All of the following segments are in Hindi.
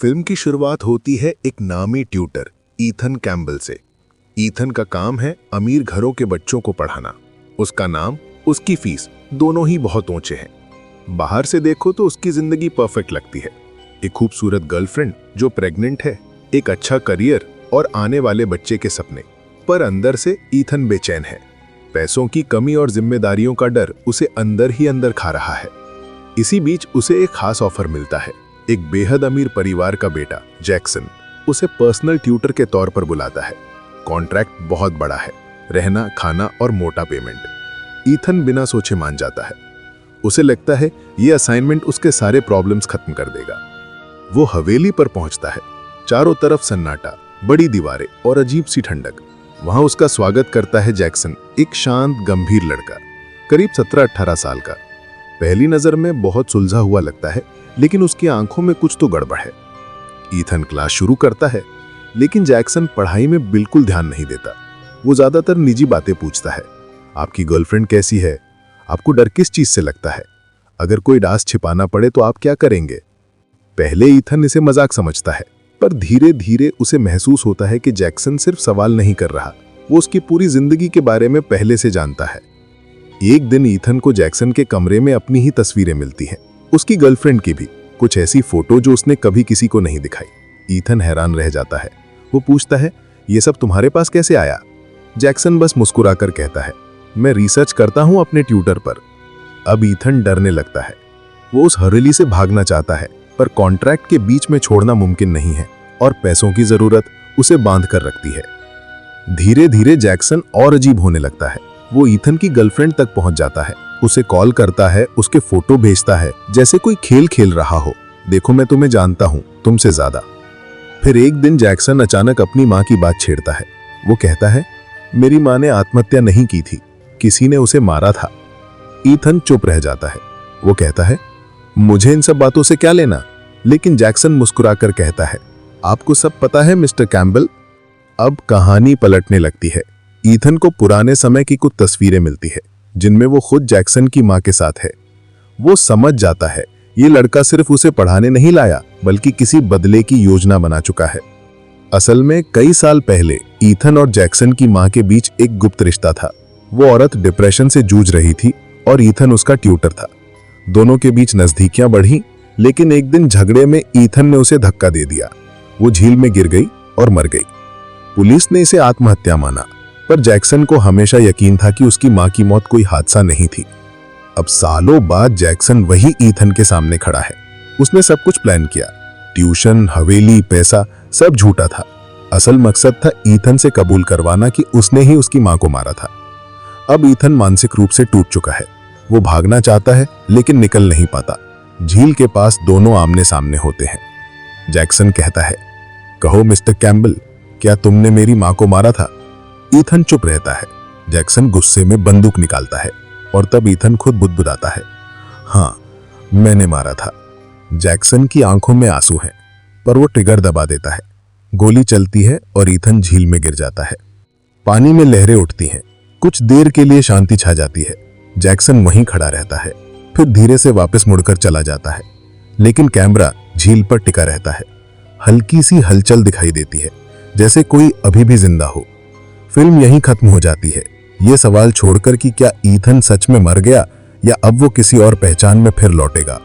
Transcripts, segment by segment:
फिल्म की शुरुआत होती है एक नामी ट्यूटर ईथन कैम्बल से। ईथन का काम है अमीर घरों के बच्चों को पढ़ाना। उसका नाम, उसकी फीस दोनों ही बहुत ऊंचे हैं। बाहर से देखो तो उसकी जिंदगी परफेक्ट लगती है। एक खूबसूरत गर्लफ्रेंड जो प्रेग्नेंट है, एक अच्छा करियर और आने वाले बच्चे के सपने। पर अंदर से ईथन बेचैन है। पैसों की कमी और जिम्मेदारियों का डर उसे अंदर ही अंदर खा रहा है। इसी बीच उसे एक खास ऑफर मिलता है। एक बेहद अमीर परिवार का बेटा जैक्सन उसे पर्सनल ट्यूटर के तौर पर बुलाता है। कॉन्ट्रैक्ट बहुत बड़ा है, रहना, खाना और मोटा पेमेंट। ईथन बिना सोचे मान जाता है। उसे लगता है ये असाइनमेंट उसके सारे प्रॉब्लम्स खत्म कर देगा। वो हवेली पर पहुंचता है। चारों तरफ सन्नाटा, बड़ी दीवारें और अजीब सी ठंडक। वहां उसका स्वागत करता है जैक्सन, एक शांत गंभीर लड़का, करीब 17-18 साल का। पहली नजर में बहुत सुलझा हुआ लगता है, लेकिन उसकी आंखों में कुछ तो गड़बड़ है। ईथन क्लास शुरू करता है, लेकिन जैक्सन पढ़ाई में बिल्कुल ध्यान नहीं देता। वो ज्यादातर निजी बातें पूछता है। आपकी गर्लफ्रेंड कैसी है? आपको डर किस चीज से लगता है? अगर कोई राज छिपाना पड़े तो आप क्या करेंगे? पहले ईथन इसे मजाक समझता है, पर धीरे धीरे उसे महसूस होता है कि जैक्सन सिर्फ सवाल नहीं कर रहा, वो उसकी पूरी जिंदगी के बारे में पहले से जानता है। एक दिन ईथन को जैक्सन के कमरे में अपनी ही तस्वीरें मिलती हैं, उसकी गर्लफ्रेंड की भी, कुछ ऐसी फोटो जो उसने कभी किसी को नहीं दिखाई। ईथन हैरान रह जाता है। वो पूछता है, ये सब तुम्हारे पास कैसे आया? जैक्सन बस मुस्कुराकर कहता है, मैं रिसर्च करता हूं अपने ट्यूटर पर। अब ईथन डरने लगता है। वो उस हवेली से भागना चाहता है, पर कॉन्ट्रैक्ट के बीच में छोड़ना मुमकिन नहीं है और पैसों की जरूरत उसे बांध कर रखती है। धीरे धीरे जैक्सन और अजीब होने लगता है। वो ईथन की गर्लफ्रेंड तक पहुंच जाता है, उसे कॉल करता है, उसके फोटो भेजता है जैसे कोई खेल खेल रहा हो। देखो, मैं तुम्हें जानता हूं, तुमसे ज्यादा। फिर एक दिन जैक्सन अचानक अपनी मां की बात छेड़ता है। वो कहता है, मेरी मां ने आत्महत्या नहीं की थी, किसी ने उसे मारा था। ईथन चुप रह जाता है। वो कहता है, मुझे इन सब बातों से क्या लेना? लेकिन जैक्सन मुस्कुराकर कहता है, आपको सब पता है मिस्टर कैम्बल। अब कहानी पलटने लगती है। ईथन को पुराने समय की कुछ तस्वीरें मिलती है, जिनमें वो खुद जैक्सन की मां के साथ है। वो समझ जाता है ये लड़का सिर्फ उसे पढ़ाने नहीं लाया, बल्कि किसी बदले की योजना बना चुका है। असल में कई साल पहले ईथन और जैक्सन की मां के बीच एक गुप्त रिश्ता था। वो औरत डिप्रेशन से जूझ रही थी और ईथन उसका ट्यूटर था। दोनों के बीच नजदीकियां बढ़ी, लेकिन एक दिन झगड़े में ईथन ने उसे धक्का दे दिया। वो झील में गिर गई और मर गई। पुलिस ने इसे आत्महत्या माना, पर जैक्सन को हमेशा यकीन था कि उसकी मां की मौत कोई हादसा नहीं थी। अब सालों बाद जैक्सन वही ईथन के सामने खड़ा है। उसने सब कुछ प्लान किया, ट्यूशन, हवेली, पैसा, सब झूठा था। असल मकसद था ईथन से कबूल करवाना कि उसने ही उसकी मां को मारा था। अब ईथन मानसिक रूप से टूट चुका है। वो भागना चाहता है, लेकिन निकल नहीं पाता। झील के पास दोनों आमने सामने होते हैं। जैक्सन कहता है, कहो मिस्टर कैम्बल, क्या तुमने मेरी मां को मारा था? ईथन चुप रहता है। जैक्सन गुस्से में बंदूक निकालता है और तब ईथन खुद बुदबुदाता है, हाँ, मैंने मारा था। जैक्सन की आंखों में आंसू हैं, पर वो ट्रिगर दबा देता है। गोली चलती है और ईथन झील में गिर जाता है। पानी में लहरें उठती हैं। कुछ देर के लिए शांति छा जाती है। जैक्सन वहीं खड़ा रहता है, फिर धीरे से वापस मुड़कर चला जाता है, लेकिन कैमरा झील पर टिका रहता है। हल्की सी हलचल दिखाई देती है, जैसे कोई अभी भी जिंदा हो। फिल्म यहीं खत्म हो जाती है, ये सवाल छोड़कर कि क्या ईथन सच में मर गया या अब वो किसी और पहचान में फिर लौटेगा।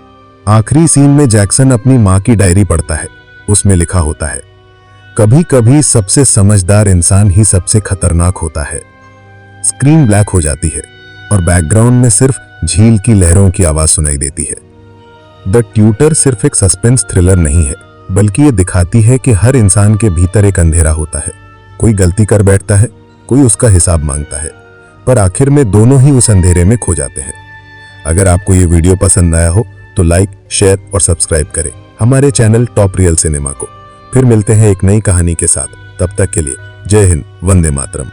आखिरी सीन में जैक्सन अपनी मां की डायरी पढ़ता है। उसमें लिखा होता है, कभी कभी सबसे समझदार इंसान ही सबसे खतरनाक होता है। स्क्रीन ब्लैक हो जाती है और बैकग्राउंड में सिर्फ झील की लहरों की आवाज सुनाई देती है। द ट्यूटर सिर्फ एक सस्पेंस थ्रिलर नहीं है, बल्कि ये दिखाती है कि हर इंसान के भीतर एक अंधेरा होता है। कोई गलती कर बैठता है, कोई उसका हिसाब मांगता है, पर आखिर में दोनों ही उस अंधेरे में खो जाते हैं। अगर आपको ये वीडियो पसंद आया हो तो लाइक, शेयर और सब्सक्राइब करें हमारे चैनल टॉप रियल सिनेमा को। फिर मिलते हैं एक नई कहानी के साथ। तब तक के लिए जय हिंद, वंदे मातरम।